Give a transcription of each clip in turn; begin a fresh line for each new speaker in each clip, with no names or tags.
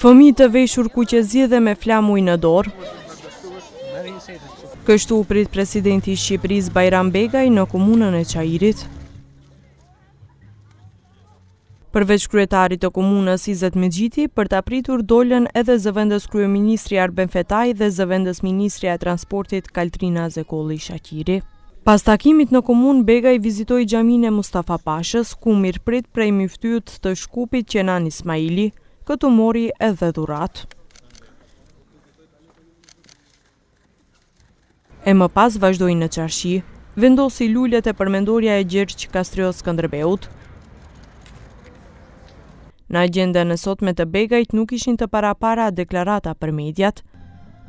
Fëmijë të veshur kuqezi dhe me flamuj në dorë. Kështu u prit presidenti i Shqipërisë Bajram Begaj në komunën e Çajirit. Përveç kryetarit të komunës Izet Mexhiti, për ta pritur dolën edhe zëvendës kryeministri Arben Fetaj dhe zëvendës ministrja e transportit Kaltrina Zekolli Shaqiri. Pas takimit në komunë, Begaj vizitoi xhaminë e Mustafa Pashës, ku mirëprit prej myftyut të Shkupit Qenan Ismaili, këtu mori edhe dhuratë. E më pas vazhdoi në Çarshi, vendosi lulet e përmendorja e Gjergj Kastrios Skënderbeut. Në agjendën e sotme të Begajt nuk ishin të parapara deklarata për mediat.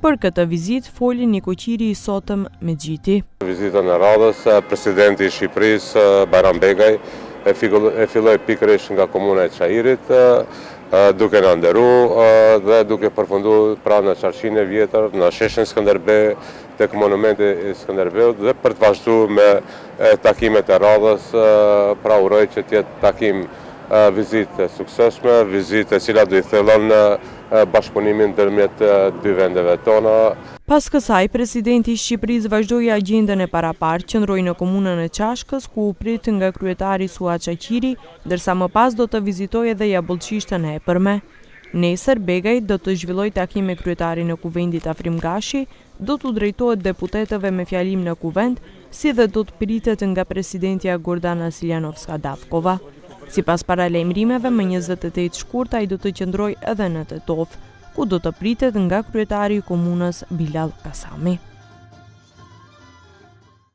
Për këtë vizitë foli Nikoqiri i sotëm Mexhiti.
Vizitën e radhës, presidenti i Shqipërisë Bajram Begaj e filloi pikërisht nga komuna e Çajirit, duke na nderu dhe duke përfunduar pra në Çarshinë e vjetër, në sheshin Skënderbeu, tek monumenti i Skënderbeut dhe për të vazhduar me takimet e radhës, pra uroj që të jetë takim vizitë suksesshme, vizitë e cila do i thellon bashkëpunimin ndërmjet dy vendeve tona.
Pas kësaj, presidenti i Shqipërisë vazhdoi agjendën e paraparë, qëndroi në komunën e Çashkës, ku u prit nga kryetari Suat Shaqiri, ndërsa më pas do të vizitojë edhe Jabullçishtën e epërme. Nesër, Begaj do të zhvillojë takim me kryetarin e Kuvendit Afrim Gashi, do të drejtohet deputetëve me fjalim në kuvend, si dhe do të pritet nga presidentja Gordana Siljanovska Davkova. Sipas paralajmërimeve, më 28 shkurt ai do të qëndrojë edhe në Tetov, ku do të pritet nga kryetari i komunës Bilal Kasami.